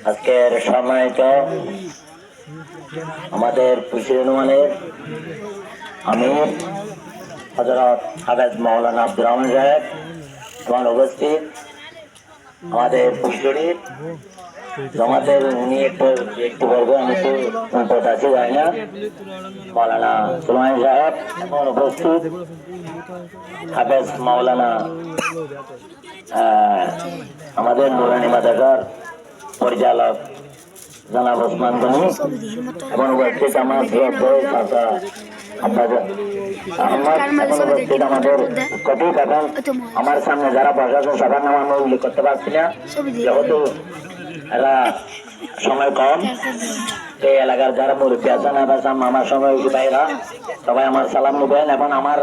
আজকের সম্মানিত আমাদের পুশিরুমানের আমির হযরত হাফেজ মাওলানা আব্দুর রহমান সাহেব তোমার উপস্থিত, আমাদের পুশির জমাতের উনি একটু বলবো, আমি তো আছি যাই না, মাওলানা সুলাইমান সাহেব এখন উপস্থিত, হাফেজ মাওলানা আমাদের নুরানি মাদ্রাসার পরিচালক জনাব ওসমান গনি এবং উপস্থিত আমার আমাদের কঠিন এখন আমার সামনে যারা বসা আছে সবার নাম আমি উল্লেখ করতে পারছি না, যেহেতু এরা সময় কম। এই এলাকার যারা মুরব্বী আছেন আমার সময় ভাইরা সবাই আমার সালাম নেবেন। এখন আমার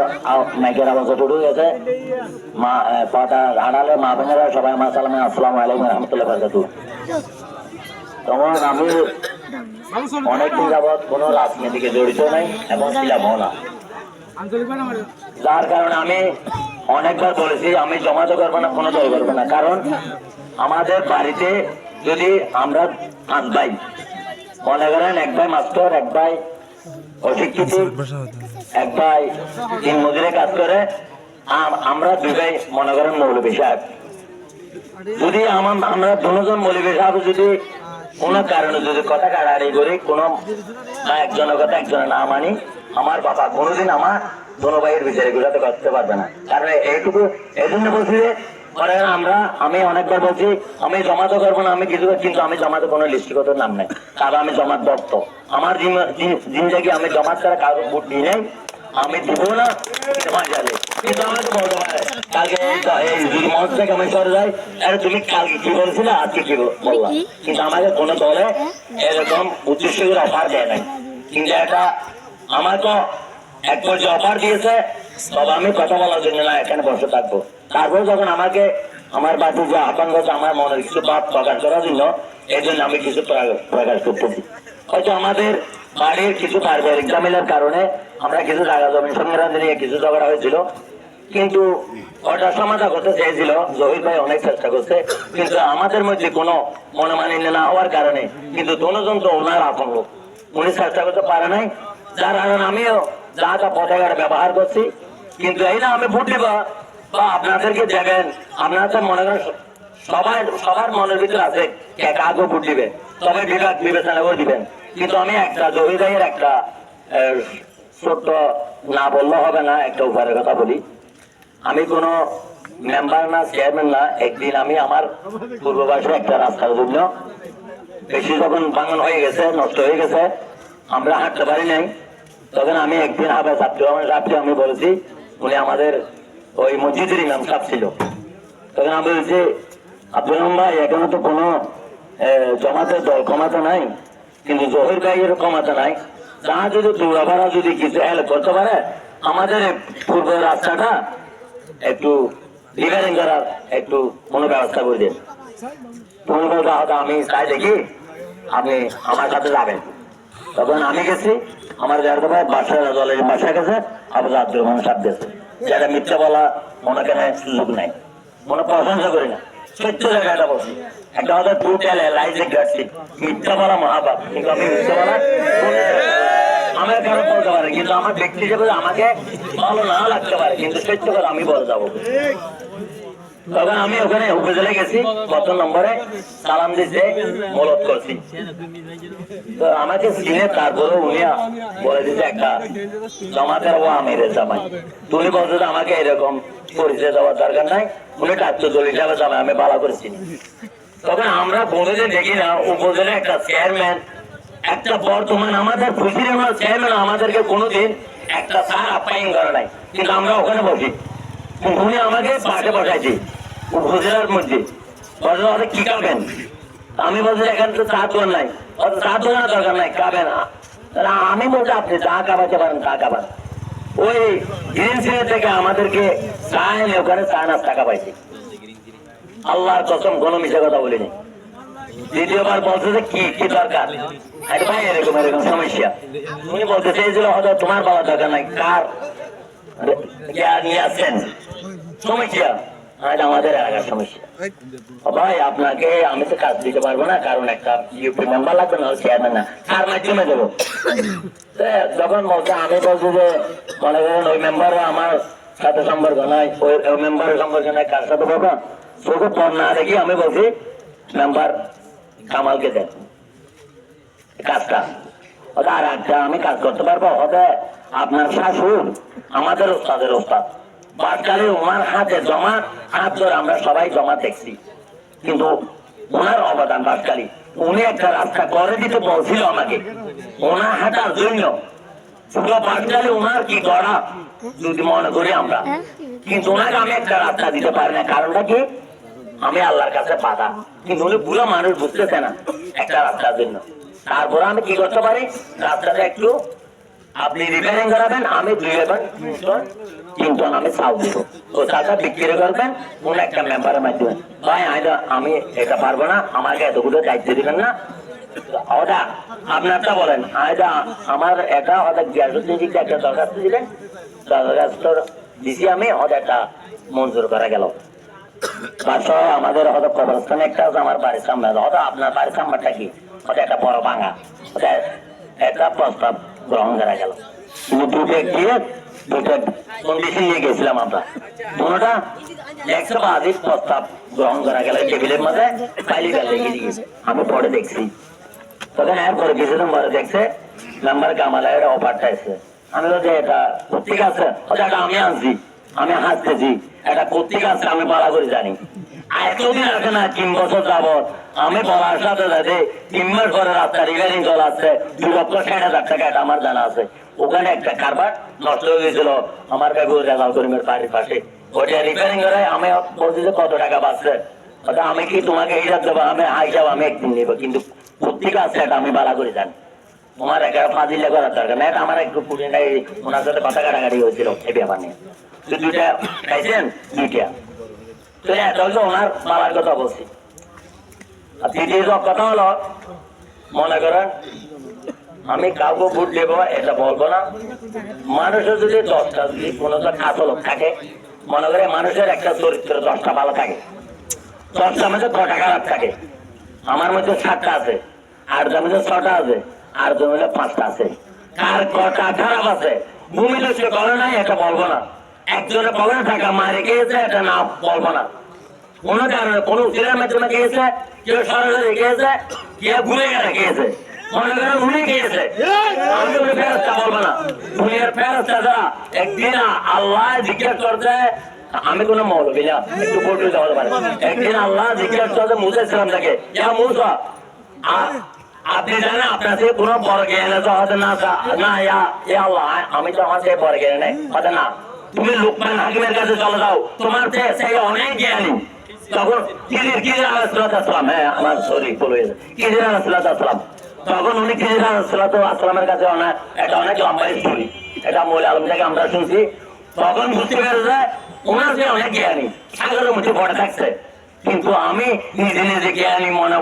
মাইকের আওয়াজ উঠে গেছে, মা পথা আড়ালে মা বোনেরা সবাই আমার সালামে আসসালামু আলাইকুম রহমতুল্লাহ বারাকাতুহু। তখন আমি অনেকদিন যাবৎ কোনো রাজনীতিকে জড়িত নাই এবং ছিলামও না, যার কারণে আমি অনেকবার বলেছি আমি জমাতে করবো না, কোনো দল করবো না। কারণ আমাদের বাড়িতে যদি আমরা 5 ভাই মনে করেন, এক ভাই মাস্টার, এক ভাই অশিক্ষিত, এক ভাই দিন মজুরে কাজ করে, আমরা 2 ভাই মনে করেন মৌলভী সাহেব। যদি আমরা দুজন মৌলভী সাহেব যদি কোনো কারণে যদি কথা কাড়াকাড়ি করি, কোনো একজনের কথা একজনের না মানি, আমার বাবা কোনোদিন আমার দোনো ভাইয়ের বিচারে গুলাতে করতে পারবে না। কারণ এইটুকু এই জন্য বলছি যে আমি অনেকবার বলছি আমি জমাতে করবো না, আমি কিছু, কিন্তু আমি জমাতে কোনো লিস্টিগত নাম নেই, কারণ আমি জমাত ভক্ত। আমার জিন্দেগি আমি জমাত ছাড়া কারো ভোট দিই নাই, আমি দিব না, কিন্তু আমাকে বলতে পারে কালকে যদি মঞ্চ থেকে আমি সরে যাই, তুমি কালকে কি বলছিলে আজকে কি বললাম, কিন্তু আমাকে কোনো দলে এরকম উদ্দেশ্য করে অফার দেয় নাই। কিন্তু এটা আমার তো এক পর্যায়ে অফার দিয়েছে, তবে আমি কথা বলার জন্য না এখানে বসে থাকবো। তারপরে যখন আমাকে আমার বাড়িতে যে আতঙ্ক হচ্ছে, আমার মনের কিছু ভাব প্রকাশ করার জন্য, এই জন্য আমি কিছু প্রকাশ করতেছি। হয়তো আমাদের বাড়ির কিছু পারিবারিক ঝামেলার কারণে আমরা কিছু জায়গা জমি সংগ্রাম নিয়ে কিছু ঝগড়া হয়েছিল, কিন্তু ওটা সমাধান করতে চেয়েছিল জহির ভাই, অনেক চেষ্টা করছে, কিন্তু আমাদের মধ্যে কোনো মনোমালিন্য না হওয়ার কারণে, কিন্তু দুজন তো ওনার আপন লোক, উনি চেষ্টা করতে পারে নাই, যার কারণে আমিও যা যা পতাকার ব্যবহার করছি। কিন্তু এই না আমি ভোট দিব বা আপনাদেরকে দেবেন, আপনাদের মনে করেন সবার মনের ভিতরে আছে কাগো ভোট দিবে, তবে বিবেচনা করে দিবেন। কিন্তু আমি একটা জহির ভাইয়ের একটা ছোট্ট না বললে হবে না, একটা উপহারের কথা বলি। আমি কোনো মেম্বার না, চেয়ারম্যান না, একদিন আমি আমার পূর্ববাসে একটা রাস্তার জন্য বেশি যখন ভাঙন হয়ে গেছে, নষ্ট হয়ে গেছে, আমরা হাঁটতে পারি নাই, তখন আমি একদিন হাফেজ আব্দুর রহমান সাহেবকে আমি বলেছি, উনি আমাদের ওই মসজিদের ইমাম সাহেব ছিল, তখন আমি বলছি আব্দুর রহমান ভাই এখানে তো কোনো জমাতের দল কমাতে নাই, কিন্তু জহির ভাইয়ের কমাতে নাই, তা যদি দৌড়াভাড়া যদি কিছু হেল্প করতে পারে, আমাদের পূর্বের রাস্তাটা একটু রিপেয়ারিং করার একটু কোনো ব্যবস্থা করে দেন। তুমি বলতে হয়তো আমি চাই দেখি আপনি আমার সাথে যাবেন। তখন আমি গেছি, আমার যার ভাই দলের বাসায় গেছে, আবু আব্দুর রহমান সাহেব গেছে, যেটা মিথ্যা বলা মনে কেন সুযোগ নাই, মনে প্রশংসা করি না, সত্য জায়গাটা বলছি। একটা হয়তো টুটেল লাইজে গাছি মিথ্যা বলা মহাপাপ, কিন্তু আমি মিথ্যা বলা আমার কারো বলতে পারে, কিন্তু আমার ব্যক্তি হিসেবে আমাকে ভালো না লাগতে পারে, কিন্তু সত্য করে আমি বলে যাবো। তখন আমি ওখানে উপজেলা গেছি, কত নম্বরে সালাম দিতে মলত করছি, তো আমাকে চিনে, তারপরে উনি বলে দিচ্ছে একটা জমাতের ও আমিরের জামাই, তুমি বলছো আমাকে এরকম পরিচয় দেওয়ার দরকার নাই, উনি কার্যদল হিসাবে জামাই, আমি ভালো করেছি। তখন আমরা কোনোদিন দেখি না উপজেলা একটা চেয়ারম্যান, একটা বর্তমান আমাদের খুশির চেয়ারম্যান আমাদেরকে কোনোদিন একটা সার আপ্যায়ন করে নাই, কিন্তু আমরা ওখানে বসি, উনি আমাকে পাশে বসাইছি উপজেলার মধ্যে, কি খাবেন, আমি বলছি এখানে তো চা দোকান নাই, চা দোকানের দরকার নাই, খাবেন। আমি বলছি আপনি চা খাবাতে পারেন, চা খাবার। ওই গ্রিন সিনে থেকে আমাদেরকে চা এনে ওখানে চা নাস্তা খাবাইছি, আল্লাহর কসম কোনো মিশে কথা বলিনি। দ্বিতীয়বার বলছে যে কি দরকার, ভাই এরকম এরকম সমস্যা, উনি বলতে চেয়েছিল হয়তো তোমার বলার দরকার নাই, কার নিয়ে আসছেন সমস্যা, আজ আমাদের এলাকার সমস্যা। ভাই আপনাকে আমি তো কাজ দিতে পারবো না, কারণ একটা ইউপি মেম্বার লাগবে, না চেয়ারম্যান না, কার মাধ্যমে দেবো? যখন বলছে আমি বলছি যে মনে করেন ওই মেম্বারও আমার সাথে সম্পর্ক নাই, ওই মেম্বারের সম্পর্ক নাই, কার সাথে বলবো? চোখে পর না দেখি আমি বলছি মেম্বার কামালকে দেন কাজটা। আর একটা আমি কাজ করতে পারবো? হবে আপনার শাশুর আমাদের ওস্তাদের ওস্তাদ, বাদকালে ওনার হাতে জমা, হাত ধরে আমরা সবাই জমা দেখছি, কিন্তু ওনার অবদান বাদকালী উনি একটা রাস্তা করে দিতে বলছিল আমাকে, ওনার হাঁটার জন্য পুরো বাদকালী ওনার কি করা যদি মনে করি আমরা, কিন্তু ওনাকে আমি একটা রাস্তা দিতে পারি না। কারণটা কি? আমি আল্লাহর কাছে বাধা, কিন্তু উনি পুরো মানুষ বুঝতেছে না একটা রাস্তার জন্য। তারপরে আমি কি করতে পারি? রাস্তাটা একটু আপনি রিপেয়ারিং করাবেন, আমি 2 টন আমি চাল দিব, ও চালটা বিক্রি করবেন কোন একটা মেম্বারের মাধ্যমে। ভাই আমি এটা পারবো না, আমাকে এতগুলো দায়িত্ব দিবেন না, ওটা আপনারটা বলেন। আমার এটা ওদের একটা দরখাস্ত দিলেন, দরখাস্ত দিছি আমি, ওদের একটা মঞ্জুর করা গেল। আমাদের হয়তো কবরস্থানে একটা আছে আমার বাড়ির সামনে, হয়তো আপনার বাড়ির সামনেটা কি ওটা একটা বড় ভাঙা, ওটা একটা প্রস্তাব গ্রহণ করা গেল। দুটো দিয়ে দুটো কন্ডিশন নিয়ে গেছিলাম আমরা, কোনটা 122 প্রস্তাব গ্রহণ করা গেল টেবিলের মধ্যে ফাইলি লেগে দিয়েছে। আমি পরে দেখছি, তখন এরপরে কিছুদিন পরে দেখছে নাম্বার কামালের অফারটা এসে, আমি বলছি এটা ঠিক আছে, ওটা আমি আনছি, আমি হাসতেছি, এটা কোথেকে আছে আমি বলা করে জানি। এতদিন আছে না 3 বছর যাবত আমি বলার সাথে সাথে 3 মাস পরে রাস্তা রিপেয়ারিং চলাচ্ছে, 2,60,000 টাকা এটা আমার জানা আছে। ওখানে একটা কারবার নষ্ট হয়ে গেছিল আমার কাকু রেজাল করিমের বাড়ির পাশে, ওটা রিপেয়ারিং করে আমি বলছি যে কত টাকা বাঁচছে, ওটা আমি কি তোমাকে হিসাব দেবো? আমি হিসাব আমি একদিন নিবো, কিন্তু কোথেকে আছে এটা আমি বলা করে জানি। তোমার একটা ফাজিলে করার দরকার না, এটা আমার একটু পুরি নাই, ওনার সাথে কথা কাটাকাটি হয়েছিল এই ব্যাপার নিয়ে। তো 2টা খাইছেন, 2টা তো এটা হচ্ছে ওনার মালার কথা বলছি। আর দ্বিতীয় কথা হলো, মনে করেন আমি কাউকে ভোট দেবো এটা বলবো না। মানুষের যদি 10টা যদি কোনো খাটো লোক থাকে, মনে করে মানুষের একটা চরিত্র 10টা ভালো থাকে, 10টার মধ্যে 6টা খারাপ থাকে। আমার মধ্যে 7টা আছে, 8টার মধ্যে 6টা আছে, আর জন মধ্যে 5টা আছে। কার কটা খারাপ আছে ভূমি দোষ করে নাই এটা বলবো না। একজনের পকেটে টাকা মারে গিয়েছে এটা না বলবো না, কোনো কারণে কোনো উচিরের মাধ্যমে গিয়েছে, কেউ সরাসরি গিয়েছে, কেউ ঘুরে গেলে গিয়েছে, মনে করেন উনি গিয়েছে, আমি উনি ফেরতটা বলবো না। দুনিয়ার ফেরতটা যারা একদিন আল্লাহ জিজ্ঞেস করছে, আমি কোনো মৌলবী না, একটু বলতে হতে পারে, একদিন আল্লাহ জিজ্ঞেস করছে মুসা ইসলাম থেকে, ইয়া মুসা আপনি জানেন আপনার থেকে কোনো বড় জ্ঞান আছে? হয়তো না না, ইয়া আল্লাহ আমি তো আমার থেকে বড় জ্ঞান নেই, হয়তো না, তুমি লোকমান হাকিমের কাছে চলে যাও, তোমার সেই অনেক জ্ঞানী। তখন কিজির আলাইহিসসালাম, হ্যাঁ আমার শরীর বলে কিজির আলাইহিসসালাম, তখন উনি কিজির আলাইহিসসালামের কাছে এটা অনেক লম্বা স্টোরি, এটা মৌল আলম থেকে আমরা শুনছি। তখন বুঝতে পেরেছে ওনার যে অনেক জ্ঞানী, সাগরের মধ্যে পড়ে থাকছে, কিন্তু আমি নিজে নিজে জ্ঞানী মনে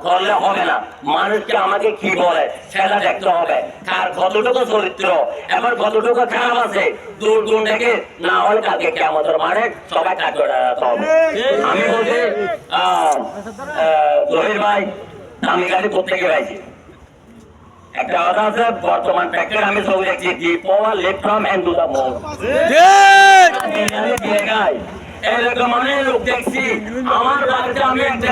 করলে হবে না, মানুষকে আমাকে কি বলে সেটা দেখতে হবে, কার কতটুকু চরিত্র এবার কতটুকু খারাপ আছে, দূর দূর থেকে না হলে কালকে কিয়ামতের মাঠে সবাই কাজ করে হবে। আমি বলছি জহির ভাই আমি গাড়ি প্রত্যেকে পাইছি, একটা কথা আছে বর্তমান প্যাকেট আমি ছবি দেখছি, power left from hand to the moon, এরকম অনেক লোক দেখছি। আমার বাড়িতে আমি একটা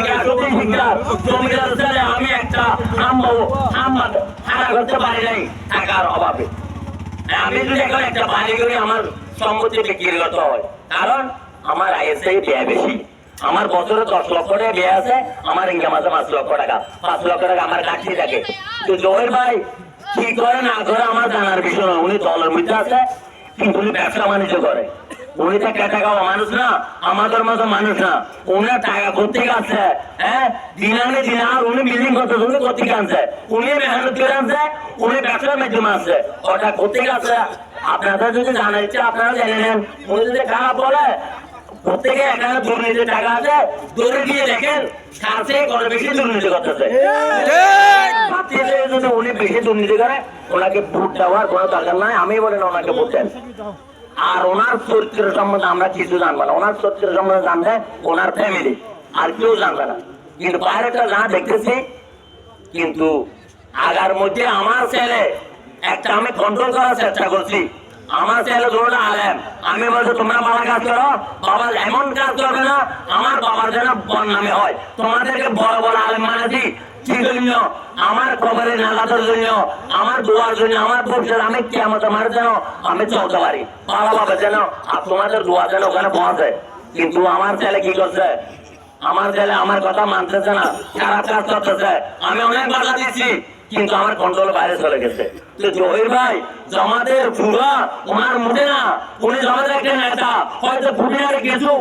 আমি একটা করতে পারি নাই টাকার অভাবে। আমি যদি এখন একটা বাড়ি করি আমার সম্পত্তি বিক্রি করতে হয়, কারণ আমার আয়ের থেকে ব্যয় বেশি। আমার বছরে 10 লক্ষ টাকা ব্যয় আছে, আমার ইনকাম আছে 5 লক্ষ টাকা, 5 লক্ষ টাকা আমার কাটতেই থাকে। তো জহির ভাই কি করে না করে আমার জানার বিষয় নয়, উনি দলের মধ্যে আছে কিন্তু উনি ব্যবসা বাণিজ্য করে, উনি তো টাকা মানুষ না, আমাদের মতো মানুষ না, উনার টাকা কোথেকে আছে? হ্যাঁ দিনানে দিন, আর উনি বিল্ডিং করতে উনি কোথেকে আনছে? উনি মেহনত করে আনছে, উনি ব্যবসার মাধ্যমে আছে, ওটা কোথেকে আছে? আপনাদের যদি জানার ইচ্ছে আপনারা জেনে নেন। উনি যদি খারাপ বলে প্রত্যেকে এখানে দুর্নীতির টাকা আছে, দৌড়ে গিয়ে দেখেন কাছে করে বেশি দুর্নীতি করতেছে। যদি উনি বেশি দুর্নীতি করে ওনাকে ভোট দেওয়ার কোনো দরকার নাই, আমি বলেন ওনাকে ভোট দেন। আর ওনার চরিত্র সম্বন্ধে আমরা কিছু জানবো না, ওনার চরিত্র সম্বন্ধে জানবে ওনার ফ্যামিলি, আর কেউ জানবে না। কিন্তু বাইরেটা যা দেখতেছি, কিন্তু আগার মধ্যে আমার ছেলে একটা আমি কন্ট্রোল করার চেষ্টা করছি। আমার ছেলে ধরুন আলেম, আমি বলছি তোমরা ভালো কাজ করো, বাবা এমন কাজ করবে না আমার বাবার যেন বদনামে হয়। তোমাদেরকে বড় বড় আলেম মানেছি কি জন্য? আমার খবরের নালাদের জন্য, আমার দোয়ার জন্য, আমার ভবিষ্যৎ আমি কিয়ামত আমার যেন আমি চলতে পারি ভালোভাবে, যেন আর তোমাদের দোয়া যেন ওখানে পৌঁছে। কিন্তু আমার ছেলে কি করছে? আমার ছেলে আমার কথা মানতেছে না, খারাপ কাজ করতেছে। আমি অনেক বাধা দিচ্ছি, কিন্তু আমার কন্ট্রোল বাইরে চলে গেছে। তো জহির ভাই জামাতের পুরা ওনার মুখে না, উনি জামাতের একটা নেতা, হয়তো খুঁটিনাটি কিছু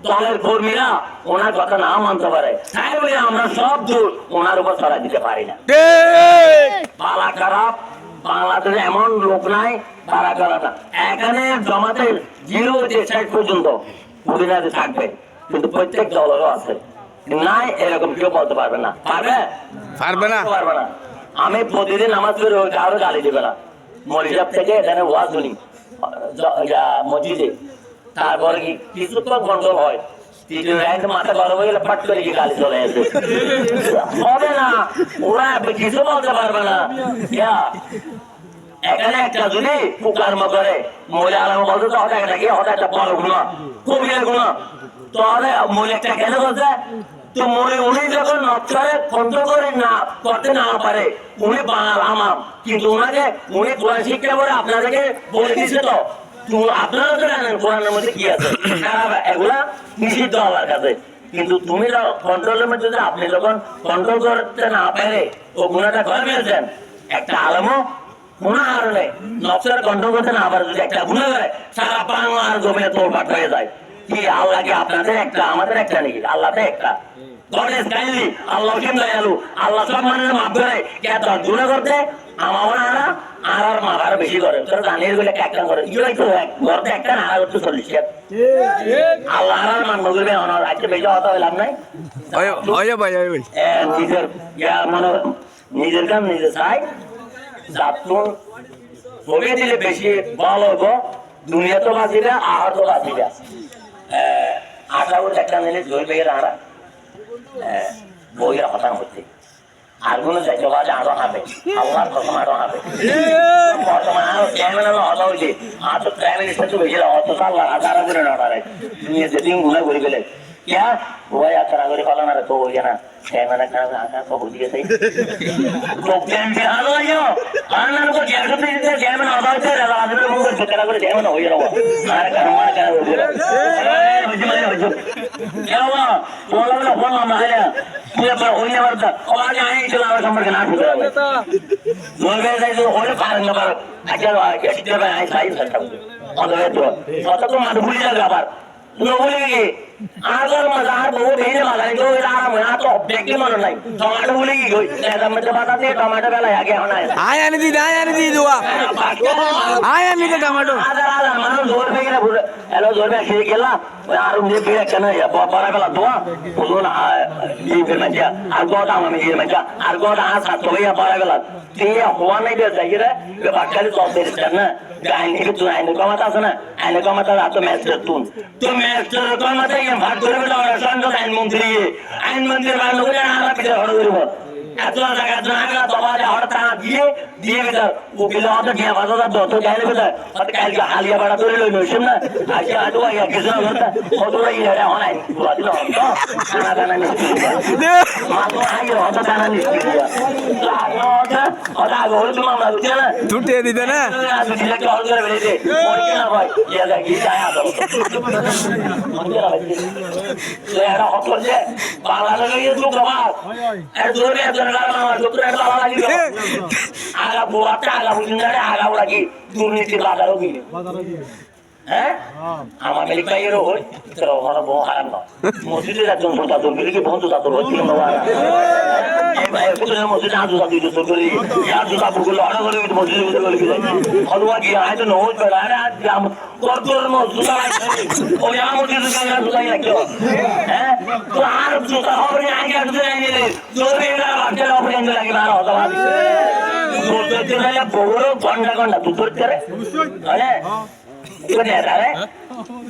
দলের কর্মীরা ওনার কথা নাও মানতে পারে, তাই বলে আমরা সব দূর ওনার উপর ছড়া দিতে পারি না। পালা খারাপ বাংলাদেশে এমন লোক নাই পালা খারাপ না। এখানে জামাতের 0 থেকে 60 পর্যন্ত খুঁটিনাটি থাকবে, কিন্তু প্রত্যেক দলেরও আছে নাই, এরকম কেউ বলতে পারবে না। পারবে? পারবে না। আমি প্রতিদিন নামাজ পড়ে কারো গালি দেবে না, মরিজাব থেকে এখানে ওয়াজ শুনি মসজিদে, তারপরে কি কিছুক্ষণ কন্ট্রোল হয়, মাথা গরম হয়ে গেলে ফাট করে কি গালি চলে আসে, হবে না, ওরা কিছু বলতে পারবে না। এখানে একটা যদি কুকর্ম করে মহিলা আলম বলতে তো হঠাৎ নাকি হঠাৎ একটা বড় গুণা কবির গুণা, তাহলে মহিলাটা কেন বলছে? তো উনি যখন নকশারে কন্ট্রোল করে না করতে না পারে, উনি বাঙাল আমাম, কিন্তু উনাকে উনি কোরআন শিক্ষা করে আপনাদেরকে বলে দিচ্ছে। তো আপনারা তো জানেন কোরআনের মধ্যে কি আছে, এগুলা নিষিদ্ধ আমার কাছে। কিন্তু তুমি কন্ট্রোলের মধ্যে যদি আপনি যখন কন্ট্রোল করতে না পারে ও গুণাটা করে ফেলছেন, একটা আলমও গুণা আর নেই, নকশার কন্ট্রোল করতে না পারে যদি একটা গুণা করে, সারা বাংলার জমিনে তোলপাট হয়ে যায়। কি আল্লাহ কি আপনাদের একটা আমাদের একটা নাকি? আল্লাহ তো একটা। আল্লাহ কেন দয়ালু, আল্লাহ সব মানুষের মাফ করে, গুণা করতে আমার আর মা আরো বেশি করে, জানিয়ে গেলে একটা করে ঘরতে একটা না আর 40 আল্লাহ আর মানব করবে আজকে বেশি হতা হইলাম নাই। নিজের মানে নিজের কাম নিজে চাই, যাতুন ভোগে দিলে বেশি ভালো হবো, দুনিয়া তো বাঁচিবে আর তো বাঁচিবে। আশা করছে একটা নিলে জয় পেয়ে দাঁড়া বইয়ের হতাম হচ্ছে, আর কোনো যাইতে পারে আরো হবে, আল্লাহর কসম আরো হবে। বর্তমানে আরো ক্যামেরা হতা হয়েছে, আর তো প্রাইম মিনিস্টার তো বেশি অত আল্লাহ হাজার করে নটারে নিয়ে যেদিন গুণা করে গেলে क्या वो या करा करे फला ना तो हो गया ना कैमरा का आका को हो गया सही तो कैमरा आ लो यो आना को जेल से दे कैमरा आ जाए रे आदमी को मुंह से करा करे कैमरा हो रहा मार कर हो गया हो क्या हुआ बोला बोला फोन ना आया पूरा पर होने वाला आवाज आए चला नंबर के नाम बोल गए से जो होने कारण नंबर अकेला कितने में आई साइज सकता हूं और तो मार भूल जाएगा बार बोलेंगे आगर मजार वो भेजने वाला है जो इलाका में तो देखने वाला नहीं टमाटर बोलेगी कोई ऐसा मतलब बताते हैं टमाटर वाला आगे होना है आया नहीं दुआ आया नहीं तो टमाटर आदर आदर मानो जोर में गिरा पूरे हेलो जोर में खेल खेला यार मुझे भी एक ना या बड़ा वाला दुआ वो ना ये फिर मैं क्या आगोदा में ये मैं क्या आगोदा आ साथ तो ये बड़ा वाला ये हुआ नहीं दे जाइए रे ये बाकी तो दे देना गाइने के तो आइने का मत आसना आइने का मत आ तो मैच तो मैच का मत ये भाग করে বেলা রাষ্ট্র আইন মন্ত্রী বান লোক জানা পিছে হড় করব এত জায়গা জায়গা দবালে হড়তা দিয়ে বেলা ও বিলা অত কে বাজার দত গাইলে বেলা অত কালকে হালিয়া বাড়া ধরে লইলো শুননা আজকে আদু আইয়া কিছু না হতো এই রে হনাই পুরা দিল তো না জানা নি মাতো আইও অত জানা নি লাগোটা ওটা গোল তুমি আমরা বুঝছ না টুটে দিতে না দিলে কি হল করে বেরিয়ে ওই না ভাই ইয়া লাগি যায় আদো এরা হচ্ছে বাংলাদেশের লোক বাবা এর জোরে একজন লাগানো আমার লোক এর বাবা লাগি আগা বুয়াটা আগা বুঝিনারে আগা লাগি দুর্নীতি বাজারও গিয়ে হ্যাঁ আমার মেলিকাইরও হই তো আমার বউ হারাম না মসজিদে যাচ্ছেন সোজা তো মিলিকে বন্ধু যাতো হচ্ছে না বাবা এই ভাই কোথায় মসজিদে আজু যাতো তো করি আর জুতা বুকুল অর্ডার করে মসজিদে বুঝে গেল কি হলুয়া গিয়ে হয়তো নয় বেড়া আরে আজ তোর মসজিদে ওই আমার মসজিদে গেলে জুতাই রাখলো হ্যাঁ তো আর জুতা হবে আগে আগে নিলে জোরে এরা বাচ্চা হবে আগে লাগে না হতো ভাবি বলতে গেলে বড় ঘন্টা ঘন্টা তুই করতে রে হ্যাঁ কোন নেতারে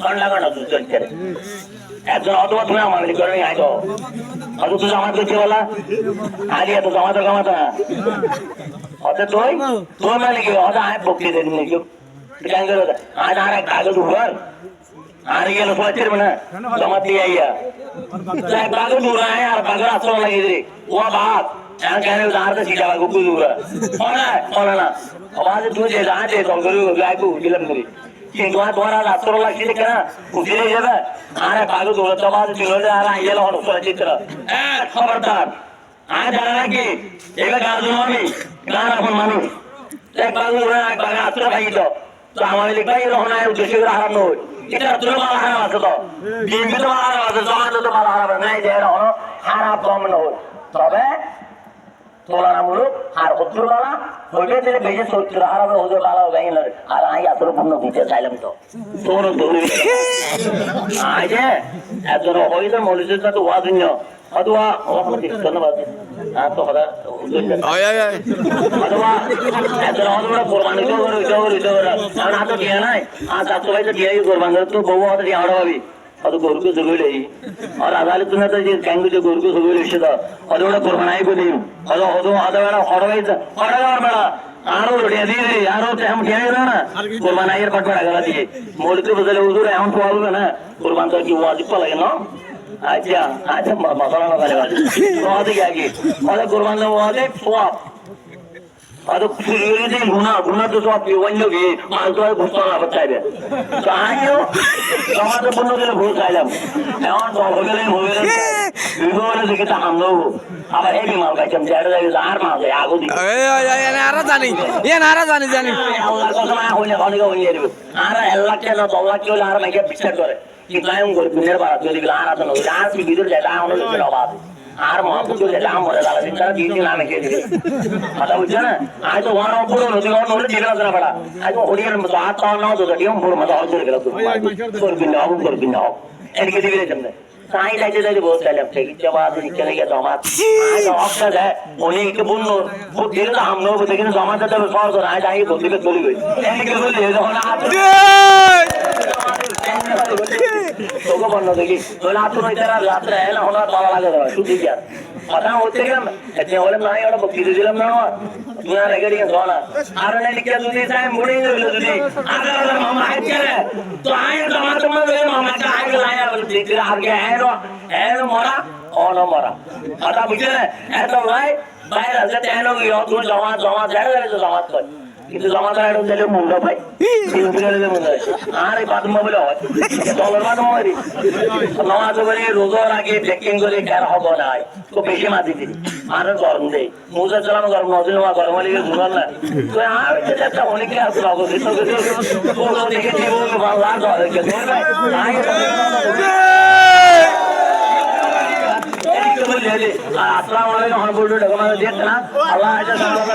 কোন লাগানো চলছে একজন অথবা তুমি আমাদের করে আইতো অত তুই জামাত করছি বলা আগে এত জামাত কামাতা অত তুই তুই মানে কি অত আয় বক্তি দেন নাকি কেন করে আজ আর এক কাগজ উপর আর গেল সোচের না জামাত দিয়ে আইয়া এক কাগজ উড়া है আর কাগজ আসল লাগি রে ও বাপ ഞാൻ कहने उधार से सीधा को दूर है ना आवाज तुझे जहां से तो करू गाय को फिल्म करी कि तुम्हारा रास्ता लगी देखा ना उठे जब आरे कागज दो तो बाद तिलोले आ रहा ये लो चित्र ए खबरदार आ जाना कि एक कागज में गाना अपन मानो एक कागज उड़ा एक कागज आत्र भाई तो हमारे लिखा ही रहना है उद्देश्य का हार नो इतना तुलो वाला हार वाला तो बीबी तो वाला वाला तो वाला हार नहीं दे रहा हो हार आप कम न हो तबे তুলনামূলক আর হত্তর বালা ওইটা দিলে বেশি সত্তর হারাবে ওদের বালা গাই না আর আমি এত পূর্ণ দিতে চাইলাম তো তোর ধরে আজ এত হইলে মলিজের সাথে ওয়া দিন অথবা ধন্যবাদ আর তো কথা অথবা এত অথবা কোরবানি তো কারণ হাতে দিয়ে নাই আর তার সবাই তো দিয়ে কোরবানি তো বউ হাতে দিয়ে আমরা ভাবি ಅದು ಗೊರ್ಗು ಜಗುಳೆ ಅವ್ರು ಅದಾಲಿ ತುನತ ಕಂಗು ಗೊರ್ಗು ಜಗುಳೆ ಇಷ್ಟದ ಅದೋಡ ಕೊರ್ಬನಾಯಿ ಬದಿ ಅದು ಅದು ಅದವೇಳ ಹೊರಗೈತ ಹೊರಗೆ ಬೇಡ ಯಾರು ರೆಡಿ ಅದೀರಿ ಯಾರು ಟೈಮ್ ಕೇಳಿದಾನ ಕೊರ್ಬನಾಯಿ ಪಟ್ಬೇಡ ಆಗಲತಿ ಮೂಲಿಕೆ ಬದಲು ಉದುರ ಅವನ್ ಹೋಗುದನ ಕೊರ್ಬಾನ್ ತರ್ಕಿ ವಾಜಿಬ್ ಲಗೇನೋ আচ্ছা আচ্ছা মশলা না করে ওয়াদি আগে ওদের কোরবান ওয়াদি সোয়াব ಅದು ಫುಲ್ಲಿ ಗುಣ তো সব অন্য কি মাল তো ঘুরতে না চাইবে তো আমিও সমাজে পূর্ণ দিলে ভুল চাইলাম এখন হয়ে গেলে বিভোরে দেখে তা আমরা আবার এই বিমাল খাইছিলাম যেটা যাই আর মাল যায় আগো দিকে জানি আল্লাহ কথা না হইলে অনেক হইলে দেবে আর আল্লাহ কেন আল্লাহ কি হলে আর মাইকে বিচার করে কিন্তু আমি গুণের বাড়া যদি আর আছে না আর কি ভিতর যায় আর অনেক লোকের অভাব আর মহাপুর লাম মরে দাঁড়া দিন তারা দিন দিন নামে খেয়ে দিবে কথা বুঝছে না আজ তো ওয়ান পুরো নদী নদী ঠিক আছে না পড়া আজ তো হরিয়ার মতো হাত পাওয়া নাও তো টিম পুরো মতো হজর গেল করবি না এদিকে দিবি রে সামনে সাই লাইতে যাইতে বহুত চাইলাম ঠিক জবাব চলে গেছে আমার আজ অফটা যায় অনেক বন্য খুব দিল হাম নো দেখে জমাতে তবে সর করে আজ আই বলতে চলে গই এদিকে বলি যখন তোকে বন্ধ দেখি তোলা তো নইতারা রাত্রে এলা হলো পাওয়া লাগে শুধু কি কথা হচ্ছে কেন এতে বলে না ওটা বকি দিলাম না তুই আর রেগেড়ি সোনা আর না লিখে তুই চাই মুড়ি দিল তুই আর মামা আইছে তো আয় তোমার মামা আয় লায়া বলে ঠিক আগে এর মরা অন মরা কথা বুঝলে এত ভাই বাইরে আছে তেন গিয়ে তুই জমা যায় জমা কর কিন্তু জমাদার দিলে মুন্ড ভাই আর এই বাদমা বলে হয় দলের বাদমা হয় নামাজ করে রোজার আগে চেকিং করে খেয়াল হবো না তো বেশি মাঝি দিই আর গরম দেয় মুজা চালানো গরম নজর নেওয়া গরম হলে ঘুরাল না তো আর একটা অনেকে আসলে অবস্থিত দেখেছি ভালো আসসালামু আলাইকুম হরবুল ডকুমেন্ট দিয়ে না আল্লাহ আজ সালাম